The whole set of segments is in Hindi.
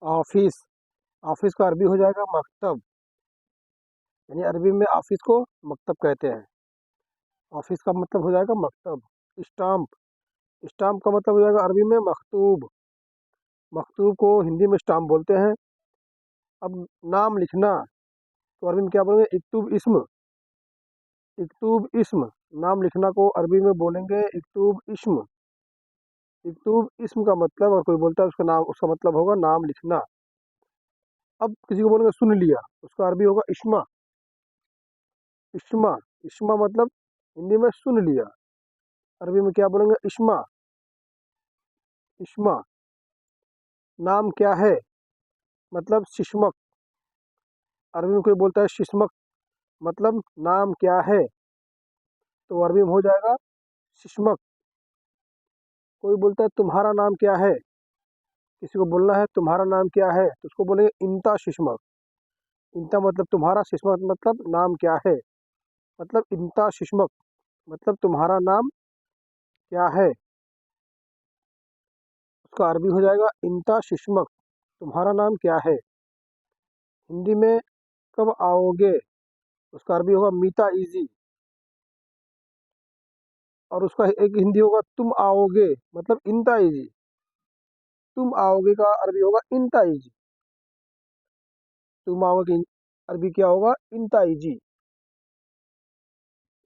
ऑफिस। ऑफिस का अरबी हो जाएगा मकतब। यानी अरबी में ऑफिस को मकतब कहते हैं। ऑफिस का मतलब हो जाएगा मकतब। स्टाम्प। स्टाम्प का मतलब हो जाएगा अरबी में मखतूब। मखतूब को हिंदी में स्टाम्प बोलते हैं। अब नाम लिखना, तो अरबी में क्या बोलेंगे? इक्तुब इस्म। इक्तुब इस्म। नाम लिखना को अरबी में बोलेंगे इक्तुब इस्म। इक्तुब इस्म का मतलब, और कोई बोलता है उसका नाम, उसका मतलब होगा नाम लिखना। अब किसी को बोलेंगे सुन लिया, उसका अरबी होगा इश्मा। इश्मा। इश्मा मतलब हिंदी में सुन लिया, अरबी में क्या बोलेंगे? इश्मा। इश्मा। नाम क्या है, मतलब शिशमक। अरबी में कोई बोलता है शिशमक, मतलब नाम क्या है, तो अरबी में हो जाएगा शिशमक। कोई बोलता है तुम्हारा नाम क्या है, किसी को बोलना है तुम्हारा नाम क्या है, तो उसको बोलेंगे इंता शिशमक। इंता मतलब तुम्हारा, शिशमक मतलब नाम क्या है, मतलब इंता शिशमक, मतलब तुम्हारा नाम क्या है। उसका अरबी हो जाएगा इंता शिशमक, तुम्हारा नाम क्या है। हिंदी में कब आओगे, उसका अरबी होगा मीता इजी। और उसका एक हिंदी होगा तुम आओगे, मतलब इंता इजी। तुम आओगे का अरबी होगा इंता इजी। तुम आओगे अरबी क्या होगा? इंता इजी।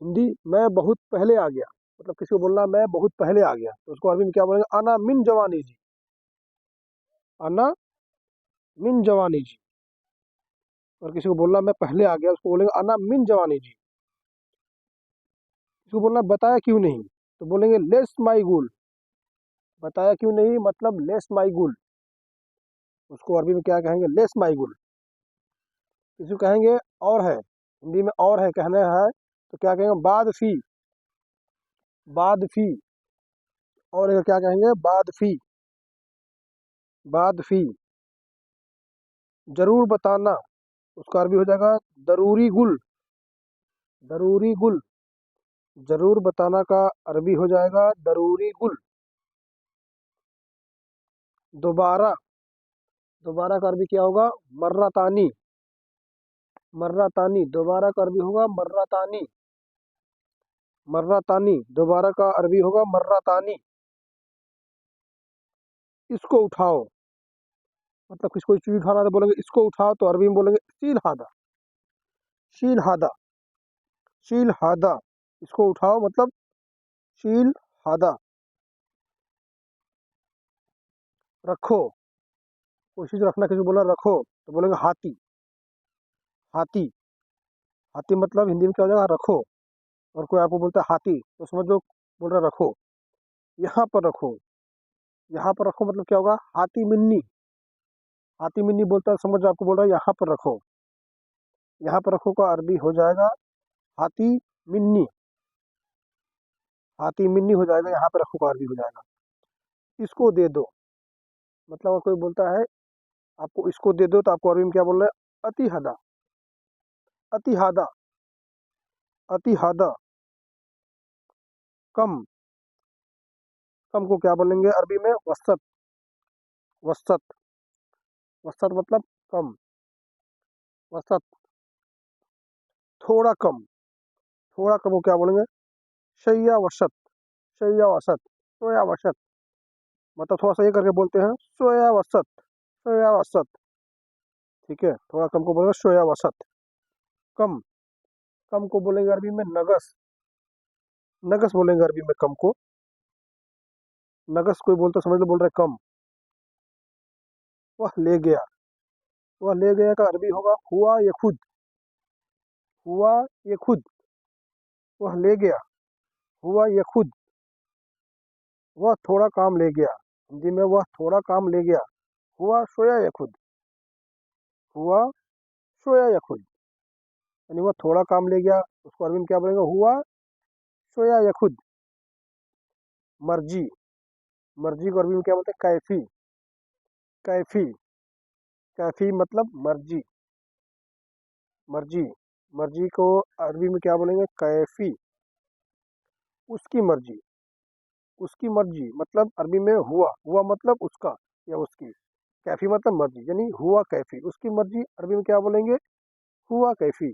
हिंदी मैं बहुत पहले आ गया, मतलब किसी को बोलना मैं बहुत पहले आ गया, तो उसको अरबी में क्या बोलेंगे? अना मिन जवानी जी। अना मिन जवानी जी। और किसी को बोलना मैं पहले आ गया, उसको बोलेंगे अना मिन जवानी जी। किसी को बोलना बताया क्यों नहीं, तो बोलेंगे लेस माई गुल। बताया क्यों नहीं मतलब लेस माई गुल। उसको अरबी में क्या कहेंगे? लेस माई गुल। किसी को कहेंगे और है, हिंदी में और है कहना है, तो क्या कहेंगे? बाद फी। बाद फी। और एक क्या कहेंगे? बाद फी। बाद फी। जरूर बताना, उसका अरबी हो जाएगा दरूरी गुल। दरूरी गुल। जरूर बताना का अरबी हो जाएगा दरूरी गुल। दोबारा। दोबारा का अरबी क्या होगा? मर्रा तानी। मर्रा तानी। दोबारा का अरबी होगा मर्रा तानी। मर्रा तानी। दोबारा का अरबी होगा मर्रा तानी। इसको उठाओ, मतलब किसी कोई चीज उठाना, तो बोलेंगे इसको उठाओ, तो अरबी में बोलेंगे शील हादा। शील हादा। शील हादा। इसको उठाओ मतलब शील हादा। रखो। कोई चीज रखना, किसी को बोला रखो, तो बोलेंगे हाथी। हाथी। हाथी मतलब हिंदी में क्या हो जाएगा? रखो। और कोई आपको बोलता है हाथी, तो समझ लो बोल रहा रखो। यहाँ पर रखो। यहाँ पर रखो मतलब क्या होगा? हाथी मिन्नी। हाथी मिन्नी बोलता है, समझ आपको बोल रहा है यहाँ पर रखो। यहाँ पर रखो का अरबी हो जाएगा हाथी मिन्नी। हाथी मिन्नी हो जाएगा, यहाँ पर रखो का अरबी हो जाएगा इसको दे दो। मतलब अगर कोई बोलता है आपको इसको दे दो, तो आपको अरबी में क्या बोल रहे हैं? अति हदा। अति हादा। अति हादा। कम। कम को क्या बोलेंगे अरबी में? वसत। वसत। वसत मतलब कम। वसत। थोड़ा कम। थोड़ा कम को क्या बोलेंगे? शैया वसत। शैया वसत। सोया वसत। मतलब थोड़ा सा ये करके बोलते हैं सोया वसत। सोया वसत। ठीक है, थोड़ा कम को बोलेंगे सोया वसत। कम। कम को बोलेंगे अरबी में नगस। नगस बोलेंगे अरबी में कम को। नगस कोई बोलता समझ लो बोल रहे कम। वह ले गया। वह ले गया का अरबी होगा हुआ ये खुद। हुआ ये खुद। वह ले गया। हुआ ये खुद। वह थोड़ा काम ले गया, हिंदी में वह थोड़ा काम ले गया। हुआ सोया ये खुद। हुआ सोया ये खुद। यानी वह थोड़ा काम ले गया, उसको अरबी में क्या बोलेंगे? हुआ सोया ये खुद। मर्जी। मर्जी को अरबी में क्या बोलते हैं? कैफी। कैफी। कैफी मतलब मर्जी। मर्जी। मर्जी को अरबी में क्या बोलेंगे? कैफी। उसकी मर्जी। उसकी मर्जी मतलब अरबी में हुआ। हुआ मतलब उसका या उसकी। कैफी मतलब मर्जी, यानी हुआ कैफी, उसकी मर्जी अरबी में क्या बोलेंगे, हुआ कैफी।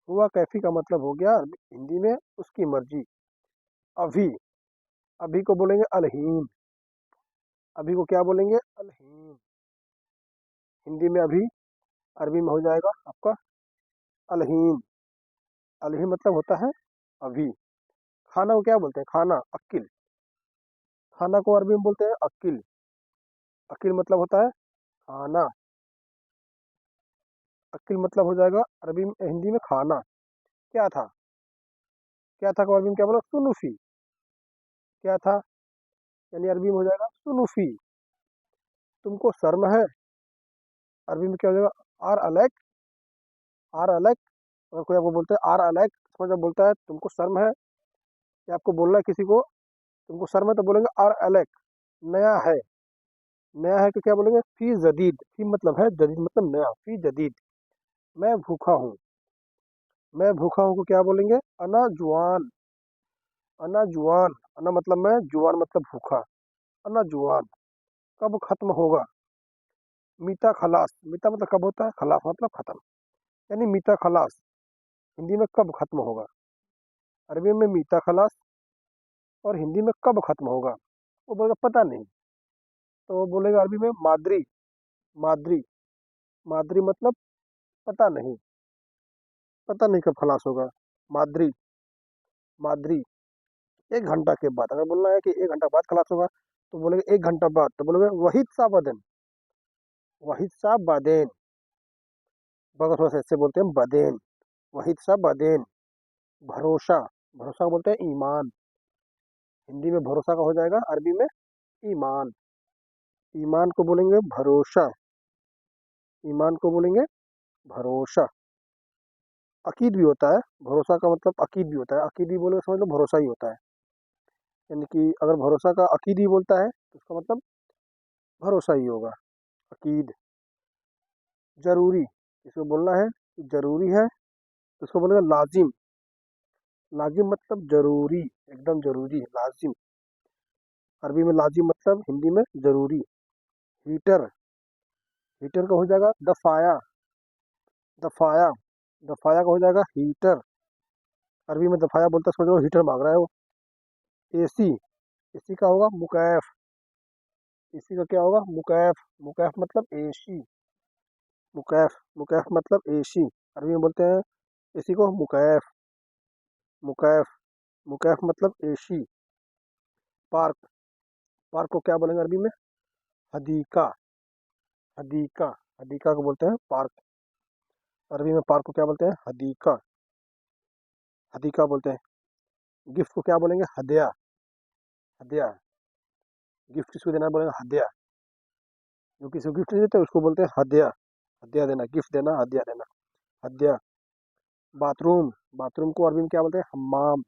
हुआ कैफी का मतलब हो गया हिंदी में उसकी मर्जी। अभी, अभी को बोलेंगे अलहीन, अभी को क्या बोलेंगे, अलहीन। हिंदी में अभी, अरबी में हो जाएगा आपका अलहीन। अलहीन मतलब होता है अभी। खाना को क्या बोलते हैं, खाना, अक्किल। खाना को अरबी में बोलते हैं अक्किल। अक्किल मतलब होता है खाना। अक्किल मतलब हो जाएगा अरबी में, हिंदी में खाना। क्या था, क्या था को अरबी में क्या बोला, सुनुफी। क्या था, यानी अरबी में हो जाएगा सुनुफी। तुमको शर्म है, अरबी में क्या हो जाएगा, आर अलैक। आर अलैक, अगर कोई आपको बोलता है आर अलैक, समझ जब बोलता है तुमको शर्म है, या आपको बोलना है किसी को तुमको शर्म है, तो बोलेंगे आर अलैक, नया है। नया है तो क्या बोलेंगे, फी जदीद। फी मतलब है, जदीद मतलब नया, फी जदीद। मैं भूखा हूँ, मैं भूखा हूँ को क्या बोलेंगे, अना जुआन। अना जुआन, अना मतलब मैं, जुआन मतलब भूखा। अना जुआन। कब खत्म होगा, मीता खलास। मीता मतलब कब होता है, खलास मतलब खत्म, यानी मीता खलास हिंदी में कब खत्म होगा। अरबी में मीता खलास, और हिंदी में कब खत्म होगा। वो बोलेगा पता नहीं, तो वो बोलेगा अरबी में मादरी। मादरी, मादरी मतलब पता नहीं, पता नहीं कब खलास होगा। मादरी, मादरी। 1 घंटा के बाद, अगर बोलना है कि 1 घंटा बाद खलास होगा, तो बोलेंगे 1 घंटा बाद, तो बोलेंगे वहीद सा बदेन। वहीद सा बदेन, बगर थोड़ा सा ऐसे बोलते हैं बदेन। वहीद सा बदेन। भरोसा, भरोसा को बोलते हैं ईमान। हिंदी में भरोसा का हो जाएगा अरबी में ईमान। ईमान को बोलेंगे भरोसा। ईमान को बोलेंगे भरोसा। अकीद भी होता है, भरोसा का मतलब अकीद भी होता है। अकीद भी बोले समझ लो भरोसा ही होता है, यानी कि अगर भरोसा का अकीद ही बोलता है तो उसका मतलब भरोसा ही होगा, अकीद। जरूरी, इसको बोलना है कि जरूरी है, तो उसको बोलेगा लाजिम। लाजिम मतलब जरूरी, एकदम जरूरी, लाजिम। अरबी में लाजिम मतलब हिंदी में जरूरी। हीटर, हीटर का हो जाएगा दफाया। दफाया, दफाया का हो जाएगा हीटर। अरबी में दफाया बोलता है, समझ लो हीटर मांग रहा है वो। एसी, एसी का होगा मुकैफ। एसी का क्या होगा, मुकैफ। मुकैफ मतलब एसी। मुकैफ, मुकैफ मतलब एसी। अरबी में बोलते हैं एसी को मुकैफ। मुकैफ, मुकैफ मतलब एसी। पार्क, पार्क को क्या बोलेंगे अरबी में, हदीका। हदीका, हदीका को बोलते हैं पार्क। अरबी में पार्क को क्या बोलते हैं, हदीका। हदीका बोलते हैं। गिफ्ट को क्या बोलेंगे, हदिया। हदिया, गिफ्ट किसको देना है, बोलेंगे हदिया। जो किसी को गिफ्ट नहीं देते उसको बोलते हैं हदिया। हदिया देना, गिफ्ट देना, हदिया देना, हदिया। बाथरूम, बाथरूम को अरबी में क्या बोलते हैं, हम्माम।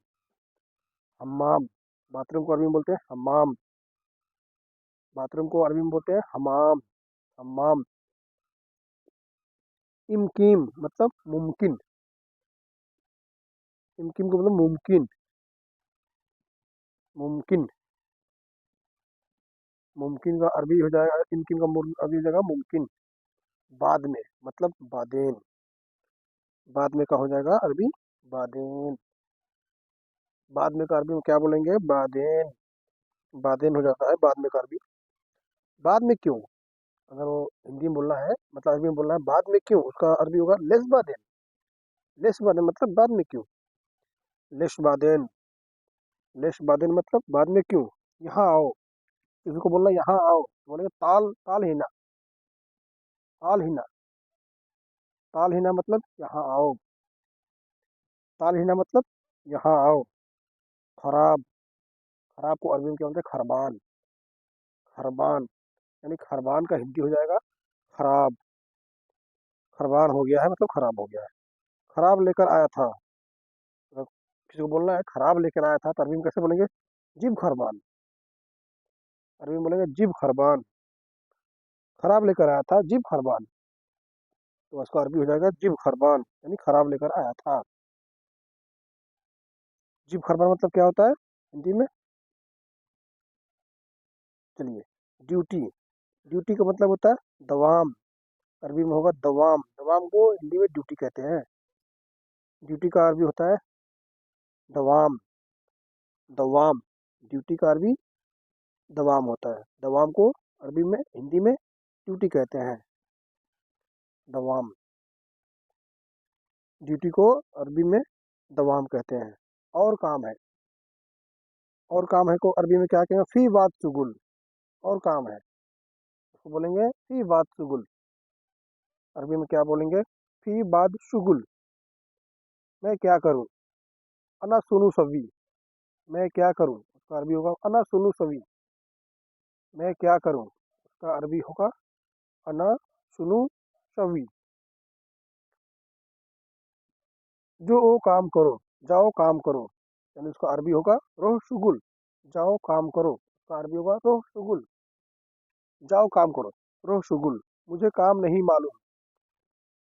हम्माम, बाथरूम को अरबी में बोलते हैं हम्माम। बाथरूम को अरबी में बोलते हैं हमाम। हम्माम। इमकीन मतलब मुमकिन। इमकीन को मतलब मुमकिन। मुमकिन, मुमकिन का अरबी हो जाएगा, इमकिन का अरबी हो जाएगा मुमकिन। बाद में मतलब बादेन। बाद में का हो जाएगा अरबी बादेन। बाद में का अरबी में क्या बोलेंगे, बादेन। बादेन हो जाता है बाद में का अरबी। बाद में क्यों, अगर वो हिंदी में बोलना है, मतलब अरबी में बोलना है बाद में क्यों, उसका अरबी होगा लेस बादेन। लेस बादेन मतलब बाद में क्यों। लेस बादेन, लेस बादेन मतलब बाद में क्यों। यहाँ आओ, किसी को बोलना यहाँ आओ, बोलेंगे ताल, ताल हिना। ताल हिना, ताल हिना मतलब यहाँ आओ। ताल हिना मतलब यहाँ आओ। खराब, खराब को अरबी में क्या बोलते हैं, खरबान। खरबान, यानी खरबान का हिंदी हो जाएगा खराब। खरबान हो गया है मतलब खराब हो गया है। खराब लेकर आया था, अगर किसी को बोलना है खराब लेकर आया था, तो अरबी में कैसे बोलेंगे, जिब खरबान। अरबी में बोलेंगे जिब खरबान। खराब लेकर आया था जिब खरबान, तो उसका अरबी हो जाएगा जिब खरबान, यानी खराब लेकर आया था। जिब खरबान मतलब क्या होता है हिंदी में, चलिए, ड्यूटी। ड्यूटी का मतलब होता है दवाम, अरबी में होगा दवाम। दवाम को हिंदी में ड्यूटी कहते हैं। ड्यूटी का अरबी होता है दवाम। दवाम, ड्यूटी का अरबी दवाम होता है। दवाम को अरबी में हिंदी में ड्यूटी कहते हैं। दवाम, ड्यूटी को अरबी में दवाम कहते हैं। और काम है, और काम है को अरबी में क्या कहेंगे, फी बात शुगुल। और काम है उसको बोलेंगे फी बात शुगुल। अरबी में क्या बोलेंगे, फी बात शुगुल। मैं क्या करूं, अना सुनु सवी। मैं क्या करूं, उसका अरबी होगा अना सुनु सवी। मैं क्या करूं, उसका अरबी होगा अना सुनु सवी। जो वो काम करो, जाओ काम करो, यानी उसका अरबी होगा रोह शुगुल। जाओ काम करो, उसका अरबी होगा रोह शुगुल। जाओ काम करो, रोह शुगुल। मुझे काम नहीं मालूम,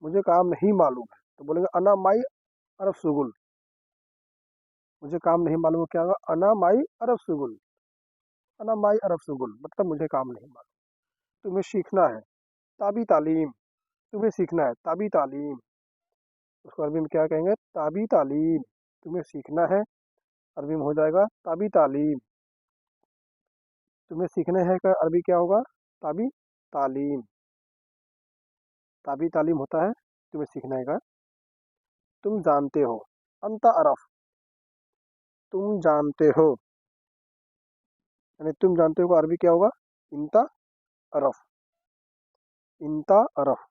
मुझे काम नहीं मालूम है, तो बोलेंगे अना माई अरफ शुगुल। मुझे काम नहीं मालूम है, क्या होगा, अना माई अरफ शुगुल। अना माई अरफ शुगुल मतलब मुझे काम नहीं मालूम। तुम्हें सीखना है, ताबी तालीम। तुम्हें सीखना है, ताबी तालीम। उसको अरबी में क्या कहेंगे, ताबी तालीम। तुम्हें सीखना है, अरबी में हो जाएगा ताबी तालीम। तुम्हें सीखने है का अरबी क्या होगा, ताबी तालीम। ताबी तालीम होता है तुम्हें सीखना है का। तुम जानते हो, अंता अरफ। तुम जानते हो, यानी तुम जानते हो का अरबी क्या होगा, इंता अरफ। इंता अरफ।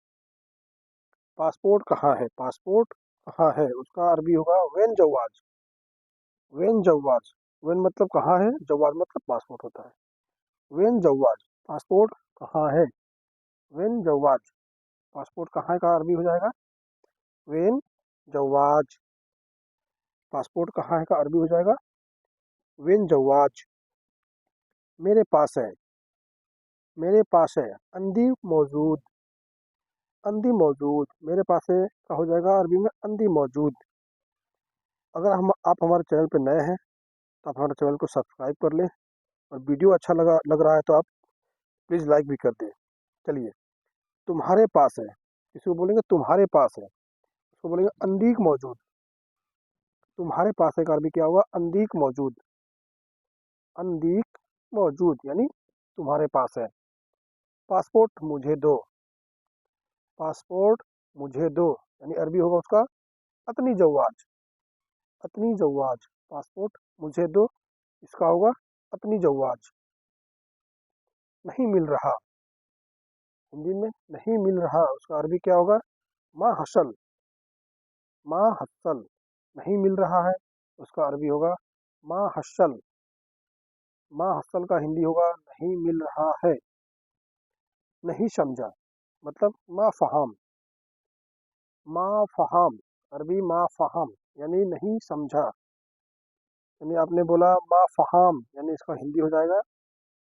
पासपोर्ट कहाँ है, पासपोर्ट कहाँ है, उसका अरबी होगा वेन जवाज। वेन जवाज। वेन मतलब कहाँ है, जवाज मतलब पासपोर्ट होता है। वेन जवाज, पासपोर्ट कहाँ है। वेन जवाज, पासपोर्ट कहाँ का अरबी हो जाएगा वेन जवाज। पासपोर्ट कहाँ है का अरबी हो जाएगा वेन जवाज। मेरे पास है, मेरे पास है, अंधी मौजूद। अंधी मौजूद, मेरे पास है का हो जाएगा अरबी में अंधी मौजूद। अगर हम आप हमारे चैनल पर नए हैं तो आप हमारे चैनल को सब्सक्राइब कर लें, और वीडियो अच्छा लग रहा है तो आप प्लीज़ लाइक भी कर दें। चलिए, तुम्हारे पास है, किसी को बोलेंगे तुम्हारे पास है, उसको बोलेंगे अंदीक मौजूद। तुम्हारे पास है का अरबी क्या होगा, अंदीक मौजूद। अंदीक मौजूद यानी तुम्हारे पास है। पासपोर्ट मुझे दो। पासपोर्ट मुझे दो, यानी अरबी होगा उसका अतनी जवाज। अतनी जवाज, पासपोर्ट मुझे दो, इसका होगा अतनी जवाज। नहीं मिल रहा, हिंदी में नहीं मिल रहा, उसका अरबी क्या होगा, माँ हसल। माँ हसल, नहीं मिल रहा है, उसका अरबी होगा माँ हसल। माँ हसल का हिंदी होगा नहीं मिल रहा है। नहीं समझा मतलब माँ फहाम। माँ फहाम, अरबी माँ फहाम यानी नहीं समझा। यानी आपने बोला माँ फहाम, यानी इसका हिंदी हो जाएगा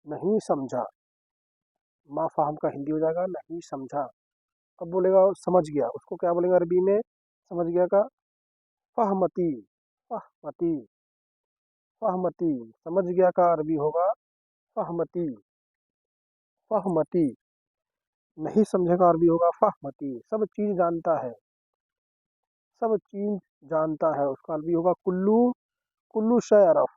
नहीं समझा। माँ फहाम का हिंदी हो जाएगा नहीं समझा। अब बोलेगा समझ गया, उसको क्या बोलेगा अरबी में, समझ गया का फहमती। फहमती, फहमती, समझ गया का अरबी होगा फहमती। फहमती, नहीं समझेगा अरबी होगा फहमती। सब चीज जानता है, सब चीज जानता है, उसका अरबी होगा कुल्लू। कुल्लू शय अरफ।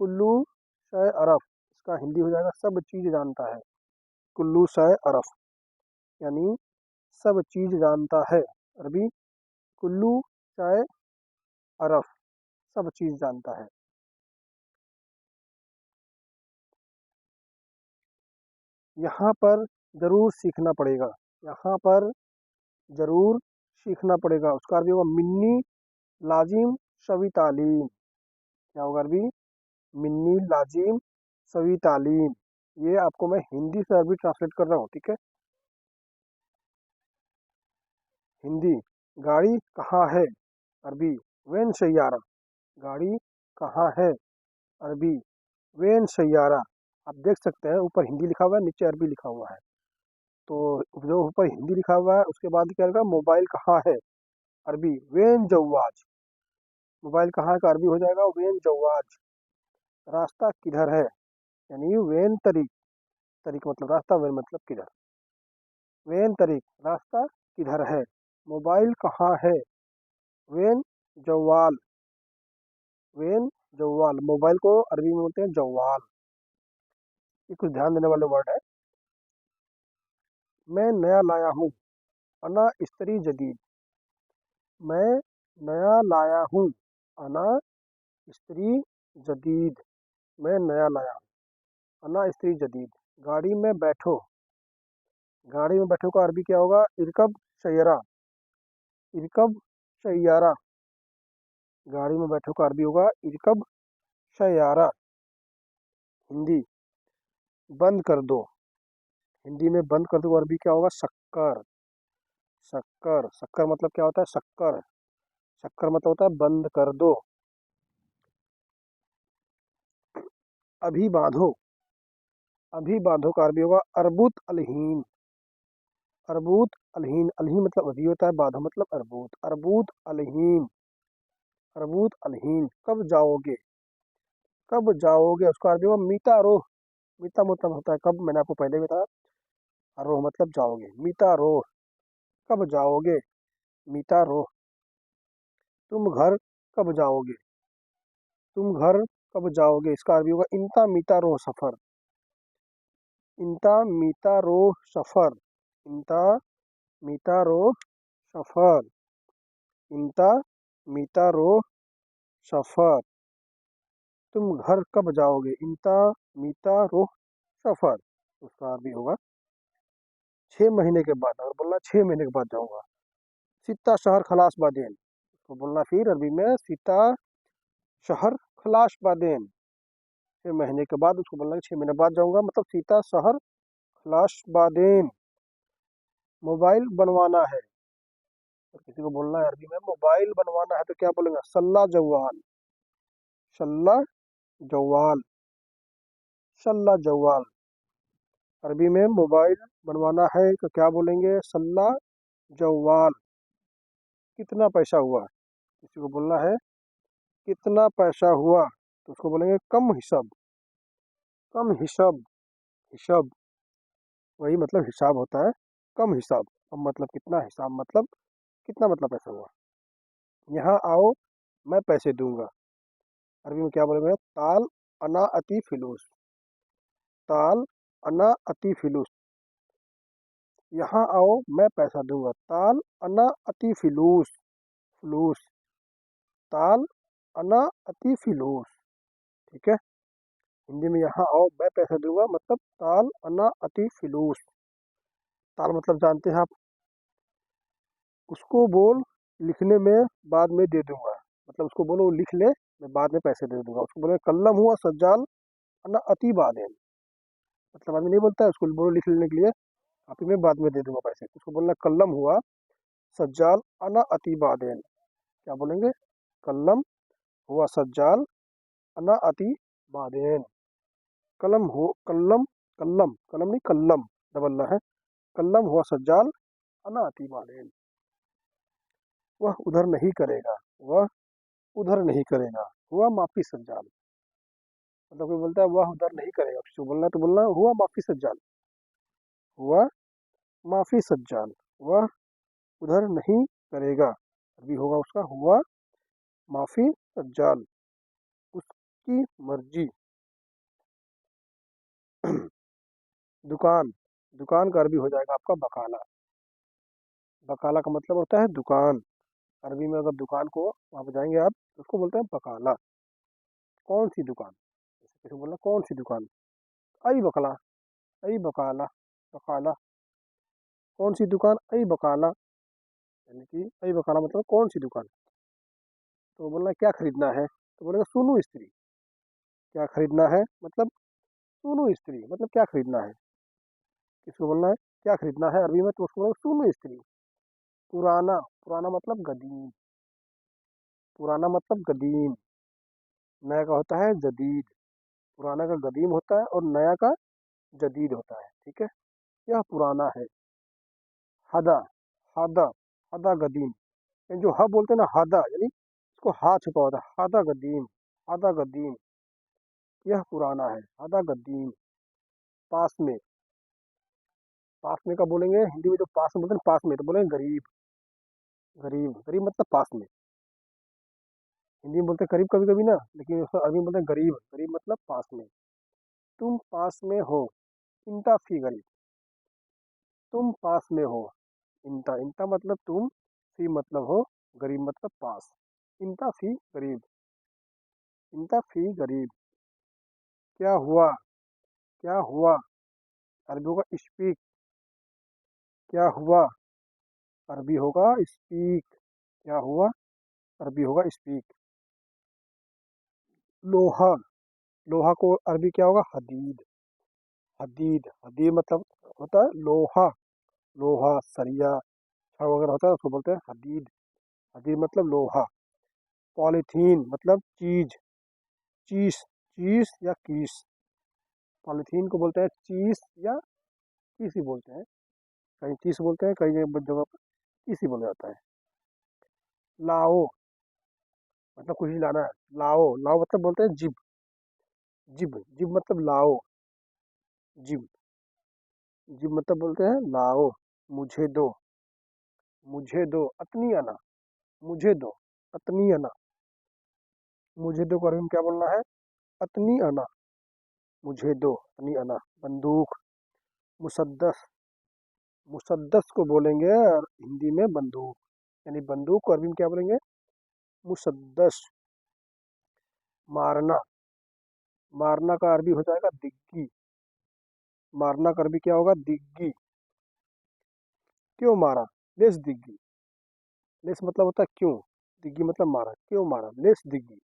कुल्लू शय अरफ, इसका हिंदी हो जाएगा सब चीज जानता है। कुल्लू शय अरफ यानी सब चीज जानता है, अरबी कुल्लू शय अरफ, सब चीज जानता है। यहाँ पर जरूर सीखना पड़ेगा। यहाँ पर जरूर सीखना पड़ेगा, उसका अरबी होगा मिन्नी लाजिम शवी तालीम। क्या होगा अरबी, मिन्नी लाजिम सवी तालीम। ये आपको मैं हिंदी से अरबी ट्रांसलेट कर रहा हूँ, ठीक है। हिंदी, गाड़ी कहाँ है, अरबी वेन सैयारा। गाड़ी कहाँ है, अरबी वेन सैयारा। आप देख सकते हैं ऊपर हिंदी लिखा हुआ है, नीचे अरबी लिखा हुआ है। तो जो ऊपर हिंदी लिखा हुआ है उसके बाद क्या रहेगा, मोबाइल कहाँ है, अरबी वेन जवाज। मोबाइल कहाँ का अरबी हो जाएगा वेन जवाज। रास्ता किधर है, यानी वेन तरीक। तरीक मतलब रास्ता, वेन मतलब किधर। वेन तरीक रास्ता किधर है। मोबाइल कहाँ है। वेन जवाल। वेन जवाल, मोबाइल को अरबी में बोलते हैं जवाल। ये कुछ ध्यान देने वाले वर्ड है। मैं नया लाया हूँ। अना स्त्री जदीद। मैं नया लाया हूँ। अना स्त्री जदीद। मैं नया लाया हूँ। अना स्त्री जदीद। गाड़ी में बैठो। गाड़ी में बैठो का अरबी क्या होगा। इरकब सैयरा। इरकब सैयारा। गाड़ी में बैठो का अरबी होगा इरकब सैयारा। हिंदी, बंद कर दो। हिंदी में बंद कर दो का अरबी क्या होगा। शक्कर। शक्कर, शक्कर मतलब क्या होता है। शक्कर, शक्कर मतलब होता है बंद कर दो। अभी बांधो। अभी बांधो का अरबी होगा अरबुत अलहीन। अरबूत अलहीन, अलहीन मतलब अभी होता है, बांधो मतलब अरबूत। अरबूत अलहीन। अरबूत अलहीन। कब जाओगे। कब जाओगे उसका अरबी होगा मीता रोह। मीता मतलब होता है कब, मैंने आपको पहले बताया। रोह मतलब जाओगे। मीता रोह, कब जाओगे। मीता रोह। तुम घर कब जाओगे। तुम घर कब जाओगे इसका अरबी होगा इंता मीता रोह सफर। इंता मीता रोह सफर। इंता मीता रोह सफर। इंता मीता रोह सफर। तुम घर कब जाओगे। इंता मीता रोह सफर। उसका अरबी होगा 6 महीने के बाद। अगर बोलना 6 महीने के बाद जाऊंगा। सीता शहर खलास बादेन। तो बोलना फिर अरबी में सीता शहर खलास बादेन। 6 महीने के बाद उसको बोलना 6 महीने बाद जाऊंगा, मतलब सीता शहर खलास बादेन। मोबाइल बनवाना है। और किसी को बोलना है अरबी में मोबाइल बनवाना है तो क्या बोलेंगे। सल्ला जवाल। सल्ला जवाल। सल्ला जवाल। अरबी में मोबाइल बनवाना है तो क्या बोलेंगे। सल्ला जवाल। कितना पैसा हुआ। किसी को बोलना है कितना पैसा हुआ तो उसको बोलेंगे कम हिसाब। कम हिसाब। हिसाब वही मतलब हिसाब होता है। कम हिसाब, कम मतलब कितना, हिसाब मतलब कितना, मतलब पैसा हुआ। यहाँ आओ मैं पैसे दूंगा। अरबी में क्या बोलेंगे। ताल अना अति फिलूस। ताल अना अति फिलूस। यहाँ आओ मैं पैसा दूंगा। ताल अना अति फिलूस। फिलूस। ताल अना अति फिलूस। ठीक है। हिंदी में यहाँ आओ मैं पैसा दूंगा मतलब ताल अना अति फिलूस। ताल मतलब जानते हैं आप। उसको बोल लिखने में बाद में दे दूंगा, मतलब उसको बोलो वो लिख ले, मैं बाद में पैसे दे दूंगा। उसको बोले कल्लम हुआ सज्जाल अना अति बादेन। मतलब आदमी नहीं बोलता है उसको बोलो लिख लेने के लिए, आप ही में बाद में दे दूंगा पैसे। उसको बोलना कल्लम हुआ सज्जाल अना अति बादेन। क्या बोलेंगे। कल्लम हुआ सज्जाल अना अति बादेन। कलम हो कल्लम, कल्लम कलम नहीं कल्लम, डबल ला है। कल्लम हुआ सज्जाल अना अति बादेन। वह उधर नहीं करेगा। वह उधर नहीं करेगा। हुआ माफी सज्जाल। मतलब कोई बोलता है वह उधर नहीं करेगा, किसी को बोलना है तो बोलना हुआ माफी सज्जाल। हुआ माफी सज्जाल। वह उधर नहीं करेगा अभी होगा उसका हुआ माफी सज्जाल। उसकी मर्जी। दुकान, दुकान का अरबी हो जाएगा आपका बकाला। बकाला का मतलब होता है दुकान। अरबी में अगर दुकान को वहां पर जाएंगे आप तो उसको बोलते हैं बकाला। कौन सी दुकान, जैसे किसी को बोलना कौन सी दुकान। आई बकला, आई बकाला। बकाला, कौन सी दुकान। आई बकाला, यानी कि आई बकाला मतलब कौन सी दुकान। तो बोलना क्या खरीदना है तो बोलेगा सुनो स्त्री। क्या खरीदना है मतलब सुनो स्त्री, मतलब क्या खरीदना है। किसको बोलना है क्या खरीदना है अरबी में तो उसको बोलेगा सुनो स्त्री। पुराना, पुराना मतलब गदीम। पुराना मतलब गदीम। नया का होता है जदीद। पुराना का गदीम होता है और नया का जदीद होता है। ठीक है। यह पुराना है। हदा, हदा, हदा गदीम। ये जो ह बोलते हैं ना हदा, यानी इसको हा छुपा होता है। हदा गदीम, हदा गदीम। यह पुराना है। हदा गदीम, पास में। पास में का बोलेंगे हिंदी में, जो पास में बोलते हैं पास में, तो बोलेंगे गरीब। गरीब, गरीब मतलब पास में। हिंदी में बोलते हैं करीब कभी कभी ना, लेकिन उसको अरबी में बोलते हैं गरीब। गरीब मतलब पास में। तुम पास में हो, इंता फी गरीब। तुम पास में हो। इंता, इंता मतलब तुम, फी मतलब हो, गरीब मतलब पास। इंता फी गरीब। इंता फी गरीब। क्या हुआ? क्या हुआ? अरबी होगा स्पीक। क्या हुआ? अरबी होगा स्पीक। क्या हुआ? अरबी होगा स्पीक। लोहा, लोहा को अरबी क्या होगा? हदीद। हदीद, हदीद मतलब होता है लोहा। लोहा, सरिया, छड़ वगैरह होता है, उसको बोलते हैं हदीद। हदीद मतलब लोहा। पॉलीथीन मतलब चीज। चीज, चीज या कीस। पॉलीथीन को बोलते हैं चीज या कीस ही बोलते हैं। कहीं चीज बोलते हैं, कई जगह जगह पर कीस ही बोला जाता है। लाओ मतलब कुछ ही लाना है। लाओ, लाओ मतलब बोलते हैं जिब। जिब, जिब मतलब लाओ। जिब, जिब मतलब बोलते हैं लाओ। मुझे दो। मुझे दो अतनी आना। मुझे दो अतनी आना। मुझे दो को अरबी में क्या बोलना है? अतनी आना। मुझे दो अतनी आना। बंदूक, मुसद्दस। मुसद्दस को बोलेंगे और हिंदी में बंदूक, यानी बंदूक को अरबी में क्या बोलेंगे? मुसद्दस। मारना, मारना का अरबी हो जाएगा दिग्गी। मारना का अरबी क्या होगा? दिग्गी। क्यों मारा? लेस दिग्गी। लेस मतलब होता है क्यों, दिग्गी मतलब मारा। क्यों मारा? लेस दिग्गी।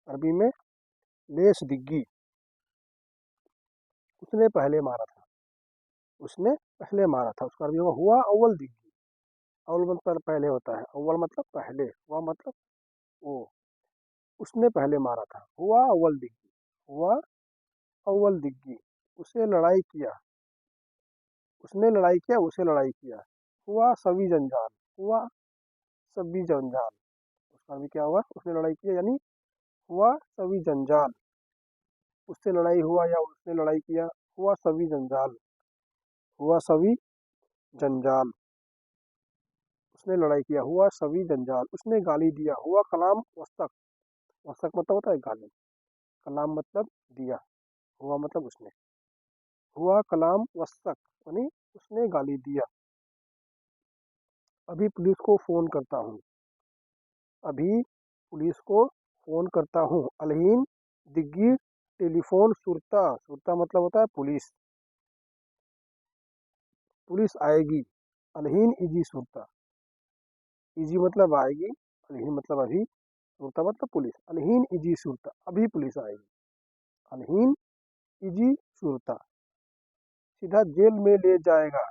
अरबी में लेस दिग्गी। उसने पहले मारा था। उसने पहले मारा था, उसका अरबी होगा हुआ अव्वल दिग्गी। अव्वल मतलब पहले होता है, अव्वल मतलब पहले, हुआ मतलब वो। उसने पहले मारा था, हुआ अव्वल दिग्गी। हुआ अव्वल दिग्गी। उसे लड़ाई किया। उसने लड़ाई किया, उसे लड़ाई किया। हुआ सवी जंजाल। हुआ सभी जंजाल। उसका अरबी क्या होगा? उसने लड़ाई किया यानी हुआ सवी जंजाल। उससे लड़ाई हुआ या उसने लड़ाई किया, हुआ सवी जंजाल। हुआ सवी जंजाल। उसने लड़ाई किया, हुआ सवी जंजाल। उसने गाली दिया, हुआ कलाम वस्तक। वस्तक मतलब होता है गाली। कलाम मतलब दिया, हुआ मतलब उसने। हुआ कलाम वस्तक यानी उसने गाली दिया। अभी पुलिस को फोन करता हूँ। अभी पुलिस को फोन करता हूँ। अलहीन दिग्गी टेलीफोन सुरता। सुरता मतलब होता है पुलिस। पुलिस आएगी। अलहीन इजी सुरता। इजी मतलब आएगी, अलहीन मतलब अभी, सुरता मतलब पुलिस। अलहीन इजी सुरता, अभी पुलिस आएगी। अलहीन इजी सुरता। सीधा जेल में ले जाएगा।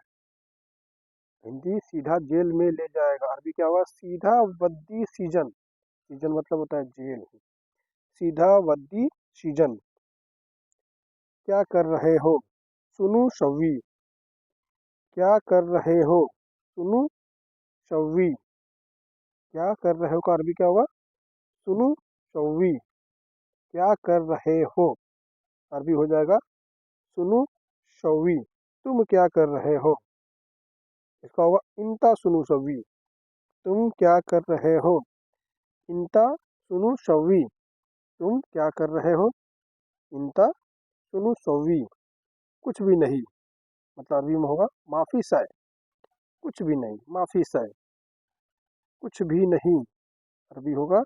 हिंदी सीधा जेल में ले जाएगा। अरबी क्या होगा? सीधा वद्दी सीजन। सीजन मतलब होता है जेल। सीधा वद्दी सीजन। क्या कर रहे हो? सुनु शव्वी। क्या कर रहे हो? सुनु शव्वी। क्या कर रहे हो का अरबी क्या होगा? सुनु शव्वी। क्या कर रहे हो? अरबी हो जाएगा सुनु शव्वी। तुम क्या कर रहे हो? इसका होगा इंता सुनु शव्वी। तुम क्या कर रहे हो? इंता सुनु शव्वी। तुम क्या कर रहे हो? इंता सुनु शव्वी। कुछ भी नहीं मतलब अरबी में होगा माफी साय। कुछ भी नहीं, माफी साय। कुछ भी नहीं अरबी होगा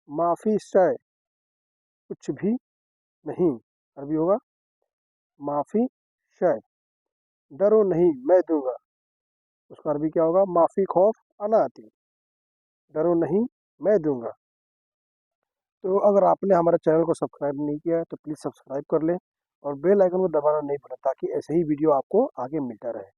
माफी साय। कुछ भी नहीं अरबी होगा माफी शाय। डरो नहीं मैं दूंगा। उसका अरबी क्या होगा? माफी खौफ अना आती। डरो नहीं मैं दूंगा। तो अगर आपने हमारे चैनल को सब्सक्राइब नहीं किया है तो प्लीज़ सब्सक्राइब कर लें और बेल आइकन को दबाना नहीं भूलें, ताकि ऐसे ही वीडियो आपको आगे मिलता रहे।